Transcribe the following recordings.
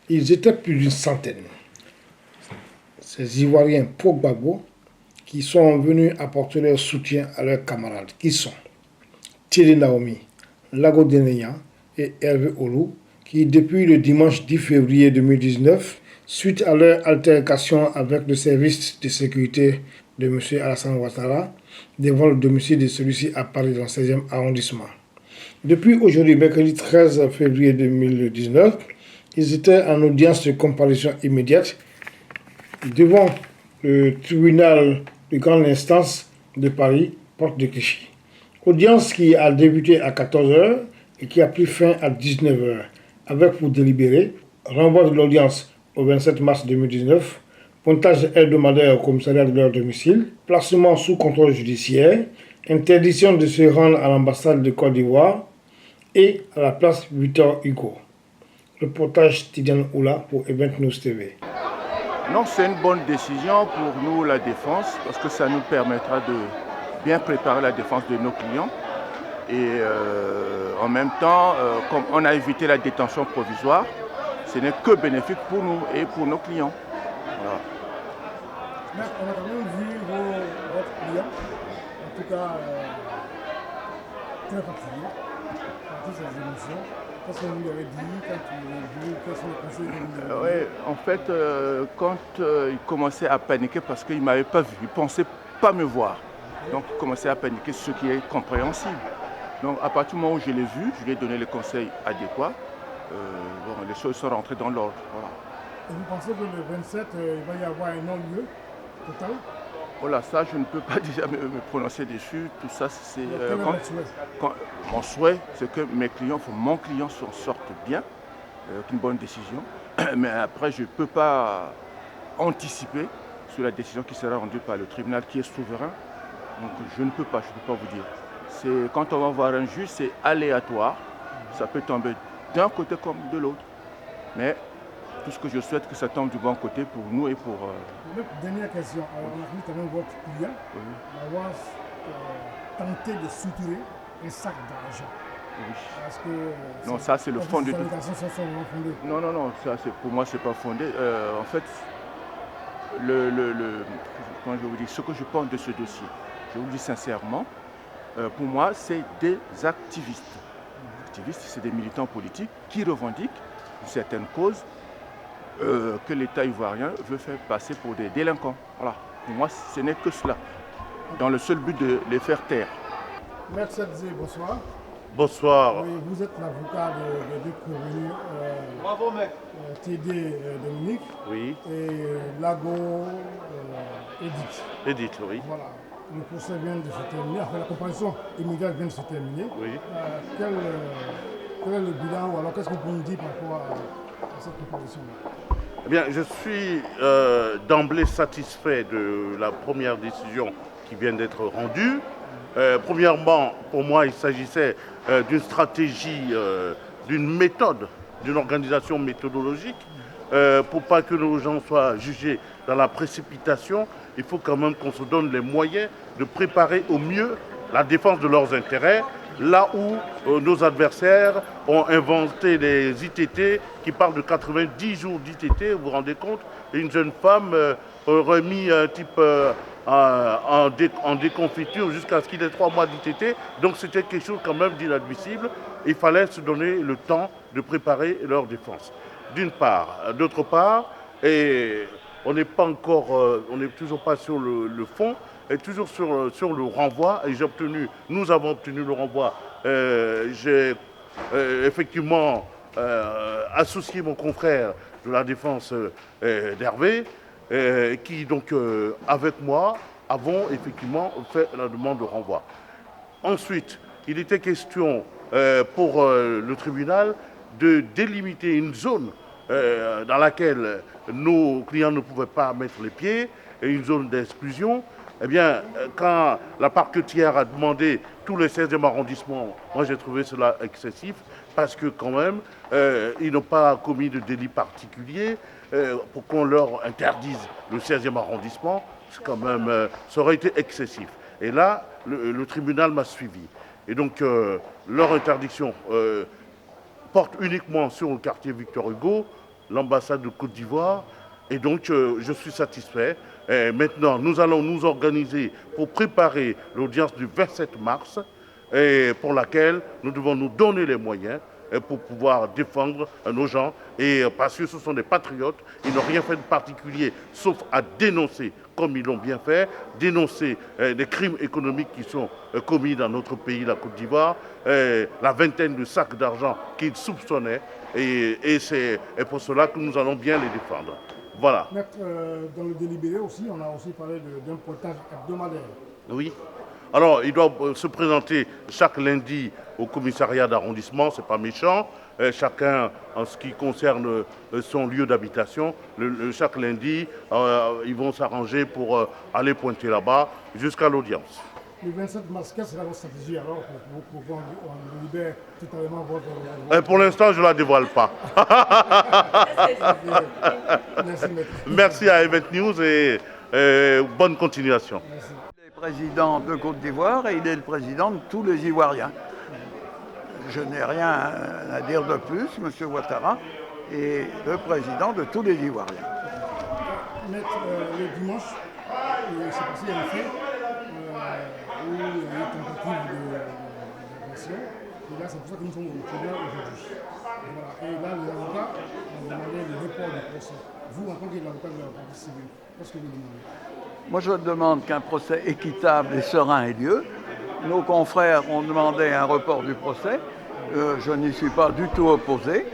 Ils étaient plus d'une centaine. Ces Ivoiriens pro-Gbagbo qui sont venus apporter leur soutien à leurs camarades, qui sont Thierry Naomi, Lago Deneya et Hervé Olou, qui depuis le dimanche 10 février 2019, suite à leur altercation avec le service de sécurité de M. Alassane Ouattara, devant le domicile de celui-ci à Paris dans le 16e arrondissement. Depuis aujourd'hui, mercredi 13 février 2019, ils étaient en audience de comparution immédiate devant le tribunal de grande instance de Paris, porte de Clichy. Audience qui a débuté à 14h et qui a pris fin à 19h, avec pour délibérer renvoi de l'audience au 27 mars 2019, pointage hebdomadaire au commissariat de leur domicile, placement sous contrôle judiciaire, interdiction de se rendre à l'ambassade de Côte d'Ivoire et à la place Victor Hugo. Reportage Tidiane Oula pour Event News TV. Non, c'est une bonne décision pour nous, la défense, parce que ça nous permettra de bien préparer la défense de nos clients. Et en même temps, comme on a évité la détention provisoire, ce n'est que bénéfique pour nous et pour nos clients. Voilà. On a quand même vu votre client, en tout cas très fatigué, par toutes ces émotions. Qu'est-ce que vous lui avez dit quand il l'a vu? Quels sont les conseils que vous lui avez dit? Oui, en fait, quand il commençait à paniquer parce qu'il ne m'avait pas vu, il ne pensait pas me voir. Donc il commençait à paniquer, ce qui est compréhensible. Donc à partir du moment où je l'ai vu, je lui ai donné les conseils adéquats. Les choses sont rentrées dans l'ordre. Voilà. Et vous pensez que le 27, il va y avoir un non-lieu total? Voilà, ça je ne peux pas déjà me prononcer dessus. Tout ça, c'est. Mon souhait, c'est que mon client s'en sorte bien, avec une bonne décision. Mais après, je ne peux pas anticiper sur la décision qui sera rendue par le tribunal qui est souverain. Donc je ne peux pas vous dire. Quand on va voir un juge, c'est aléatoire. Ça peut tomber d'un côté comme de l'autre. Mais tout ce que je souhaite, que ça tombe du bon côté pour nous et pour... Dernière question. Alors, on a vu quand même votre client avoir tenté de soutirer un sac d'argent. Oui. Parce que... Non, ça c'est le fond de tout. Les allégations sont vraiment fondées. Non, ça, pour moi, c'est pas fondé. En fait, comment je vous dis, ce que je pense de ce dossier, je vous le dis sincèrement, pour moi, c'est des activistes. Les activistes, c'est des militants politiques qui revendiquent une certaine cause que l'État ivoirien veut faire passer pour des délinquants. Voilà. Pour moi, ce n'est que cela, dans le seul but de les faire taire. Maître Zé, bonsoir. Bonsoir. Oui, vous êtes l'avocat de deux prévenus, Bravo, mec. TD Dominique et Lago Edith. Edith, oui. Voilà. Le procès vient de se terminer, enfin la comparaison immédiate vient de se terminer. Oui. Quel est le bilan ou alors qu'est-ce que vous pouvez nous dire par rapport à cette comparaison-là? Eh bien, je suis d'emblée satisfait de la première décision qui vient d'être rendue. Premièrement, pour moi, il s'agissait d'une stratégie, d'une méthode, d'une organisation méthodologique. Pour pas que nos gens soient jugés dans la précipitation, il faut quand même qu'on se donne les moyens de préparer au mieux la défense de leurs intérêts, là où nos adversaires ont inventé des ITT qui parlent de 90 jours d'ITT, vous vous rendez compte? Et une jeune femme aurait mis un type en déconfiture jusqu'à ce qu'il ait 3 mois d'ITT. Donc c'était quelque chose quand même d'inadmissible. Il fallait se donner le temps de préparer leur défense. D'une part. D'autre part, et on n'est pas encore, on n'est toujours pas sur le fond, et toujours sur le renvoi. Et nous avons obtenu le renvoi. J'ai effectivement associé mon confrère de la défense d'Hervé, qui donc avec moi avons effectivement fait la demande de renvoi. Ensuite, il était question pour le tribunal de délimiter une zone dans laquelle nos clients ne pouvaient pas mettre les pieds, et une zone d'exclusion. Eh bien, quand la parquetière a demandé tout le 16e arrondissement, moi j'ai trouvé cela excessif, parce que quand même, ils n'ont pas commis de délit particulier pour qu'on leur interdise le 16e arrondissement. C'est quand même, ça aurait été excessif. Et là, le tribunal m'a suivi. Et donc, leur interdiction porte uniquement sur le quartier Victor Hugo, l'ambassade de Côte d'Ivoire. Et donc, je suis satisfait. Et maintenant, nous allons nous organiser pour préparer l'audience du 27 mars, et pour laquelle nous devons nous donner les moyens pour pouvoir défendre nos gens. Et parce que ce sont des patriotes, ils n'ont rien fait de particulier, sauf à dénoncer, comme ils l'ont bien fait, dénoncer des crimes économiques qui sont commis dans notre pays, la Côte d'Ivoire, la vingtaine de sacs d'argent qu'ils soupçonnaient. Et c'est pour cela que nous allons bien les défendre. Voilà. Maître, dans le délibéré aussi, on a aussi parlé d'un pointage hebdomadaire. Oui. Alors, il doit se présenter chaque lundi au commissariat d'arrondissement, c'est pas méchant. Chacun, en ce qui concerne son lieu d'habitation, chaque lundi, ils vont s'arranger pour aller pointer là-bas jusqu'à l'audience. Le 27 mars, quelle sera votre stratégie alors pour qu'on libère totalement votre... Pour l'instant, je ne la dévoile pas. Merci, maître. Merci à Event News et bonne continuation. Merci. Il est président de Côte d'Ivoire et il est le président de tous les Ivoiriens. Je n'ai rien à dire de plus, M. Ouattara est le président de tous les Ivoiriens. Maître, le dimanche, il s'est passé un fait où il y a eu une tentative d'agression. Et là, c'est pour ça que nous sommes au tribunal aujourd'hui. Voilà. Et là, les avocats ont demandé le report du procès. Vous, en tant qu'avocat de la partie civile, qu'est-ce que vous demandez? Moi, je demande qu'un procès équitable et serein ait lieu. Nos confrères ont demandé un report du procès. Je n'y suis pas du tout opposé.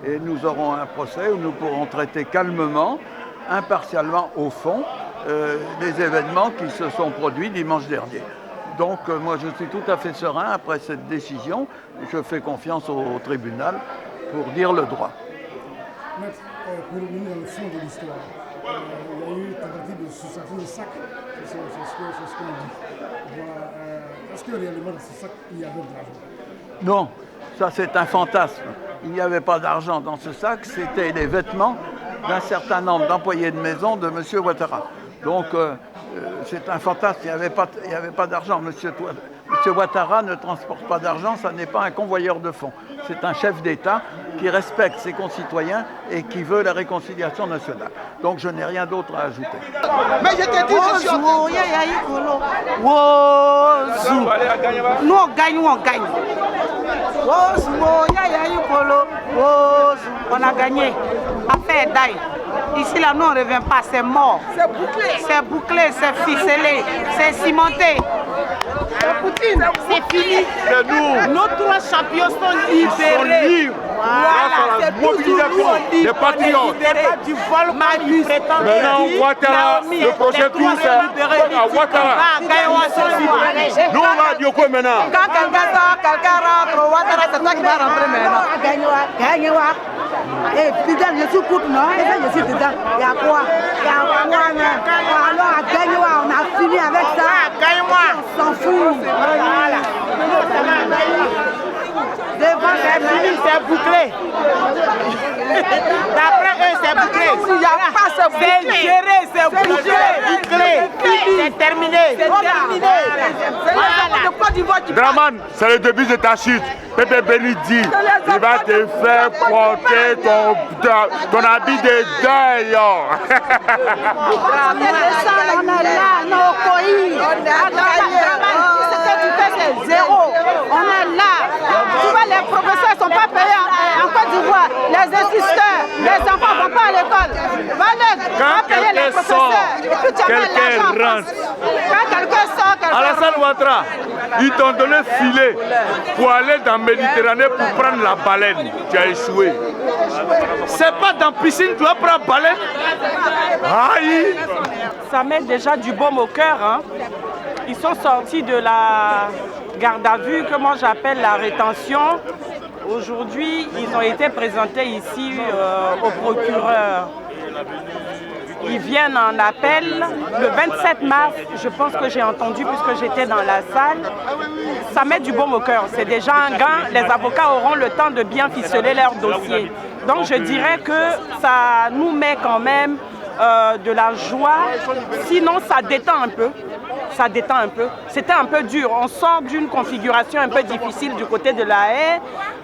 Et nous aurons un procès où nous pourrons traiter calmement, impartialement au fond, les événements qui se sont produits dimanche dernier. Donc moi je suis tout à fait serein après cette décision. Je fais confiance au tribunal pour dire le droit. Maître, pour revenir dans le fond de l'histoire, il y a eu une tentative de soustraction de sacs, c'est ce qu'on dit. Voilà. Est-ce que réellement dans ce sac il y avait de l'argent? Non, ça c'est un fantasme. Il n'y avait pas d'argent dans ce sac, c'était les vêtements d'un certain nombre d'employés de maison de M. Ouattara. Donc c'est un fantasme, il n'y avait pas d'argent. M. Ouattara ne transporte pas d'argent, ça n'est pas un convoyeur de fonds. C'est un chef d'État qui respecte ses concitoyens et qui veut la réconciliation nationale. Donc je n'ai rien d'autre à ajouter. Mais je te dis, je suis... Nous on gagne, on gagne. On a gagné. Affaire d'ail. Ici, là, nous, on ne revient pas, c'est mort. C'est bouclé. C'est bouclé, c'est ficelé, c'est cimenté. C'est fini. Nos trois champions sont libérés. Voilà, c'est mobilisation des patriotes. Du vol, du prétendant. Maintenant, Ouattara, le prochain tour, c'est à Ouattara. Nous, on va dire quoi maintenant? Quand quelqu'un rentre, Ouattara, c'est toi qui vas rentrer maintenant. Gagne, et Fidel, je suis contre, non? Je suis dedans. Il y a quoi? Alors, à Gagne-moi, on a fini avec ça. Gagne-moi. On s'en fout. Voilà. Devant, c'est fini, c'est bouclé. D'après eux, c'est bouclé. Il n'y a pas ce bouclé. C'est géré, c'est bouclé. C'est terminé. C'est terminé. Draman, c'est le début de ta chute. Pépé Béni dit, il va te faire porter ton habit de deuil. On est là, nos pays. Ce que tu fais, c'est zéro. On est là. Tu vois, les professeurs ne sont pas payés en Côte d'Ivoire. Les instituteurs, les enfants ne vont pas à l'école. Va payer les professeurs. Et puis tu amènes l'argent en France. Quand quelqu'un sort, Alassane Ouattara, ils t'ont donné filet pour aller dans la Méditerranée pour prendre la baleine. Tu as échoué. C'est pas dans la piscine que tu vas prendre la baleine. Aïe! Ça met déjà du baume au cœur. Hein. Ils sont sortis de la garde à vue, que moi j'appelle la rétention. Aujourd'hui, ils ont été présentés ici au procureur. Ils viennent en appel le 27 mars, je pense que j'ai entendu puisque j'étais dans la salle. Ça met du baume au cœur, c'est déjà un gain. Les avocats auront le temps de bien ficeler leur dossier. Donc je dirais que ça nous met quand même de la joie, sinon ça détend un peu. ça détend un peu. C'était un peu dur. On sort d'une configuration un peu difficile du côté de la haie.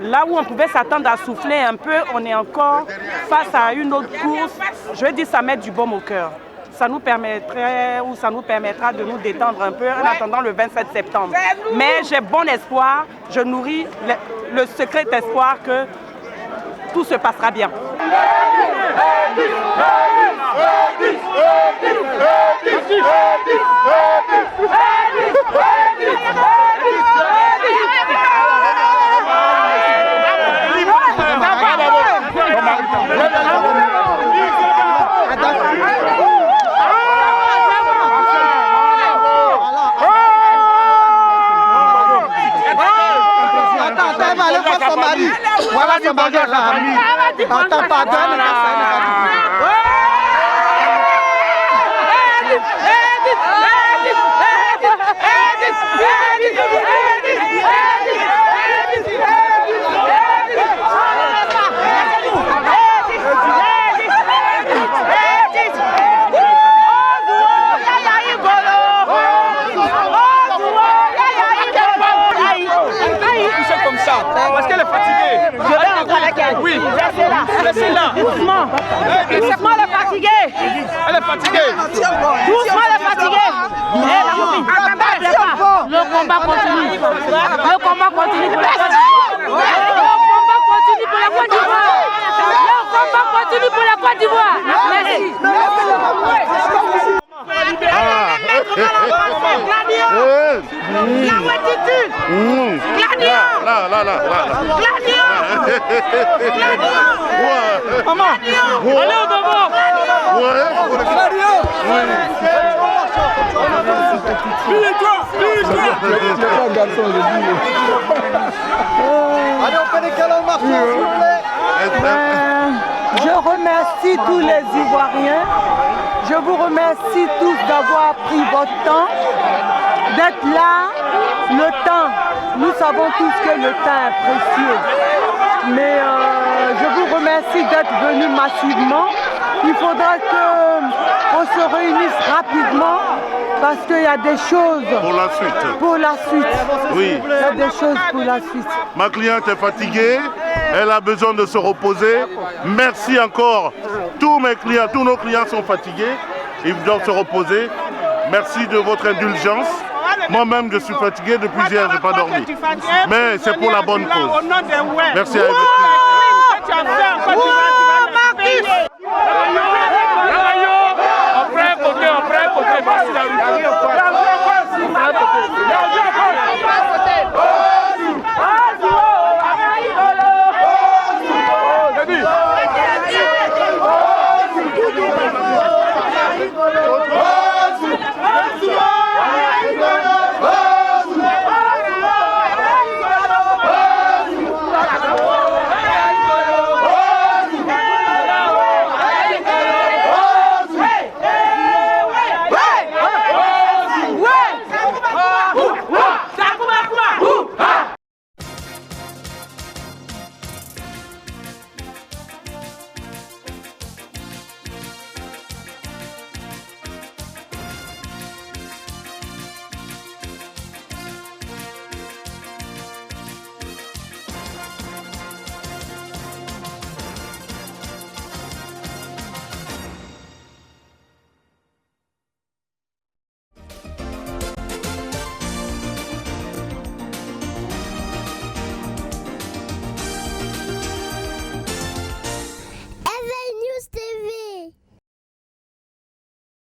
Là où on pouvait s'attendre à souffler un peu, on est encore face à une autre course. Je veux dire, ça met du baume au cœur. Ça nous permettrait ou ça nous permettra de nous détendre un peu en attendant le 27 septembre. Mais j'ai bon espoir, je nourris le secret espoir que tout se passera bien. Voilà son bagage là. Attends, pardonne. Parce qu'elle est fatiguée. Je vais rentrer avec elle. Oui. Laissez-la. Laissez-la. Doucement. Doucement, elle est fatiguée. Elle est fatiguée. Doucement, elle est fatiguée. Le combat continue. Le combat continue pour la Côte d'Ivoire. Le combat continue pour la Côte d'Ivoire. Le combat continue pour la Côte d'Ivoire. Merci. La attitude. Maman, allez au devant. Allez, on fait des câlins marchands, s'il vous plaît. Je remercie tous les Ivoiriens. Je vous remercie tous d'avoir pris votre temps, d'être là. Le temps, nous savons tous que le temps est précieux. Mais je vous remercie d'être venus massivement. Il faudra qu'on se réunisse rapidement parce qu'il y a des choses Pour la suite. pour la suite. Oui. Il y a des choses pour la suite. Ma cliente est fatiguée, elle a besoin de se reposer. Merci encore. Tous nos clients sont fatigués, ils doivent se reposer. Merci de votre indulgence. Moi-même, je suis fatigué depuis hier, je n'ai pas dormi. Mais c'est pour la bonne cause. Merci à vous.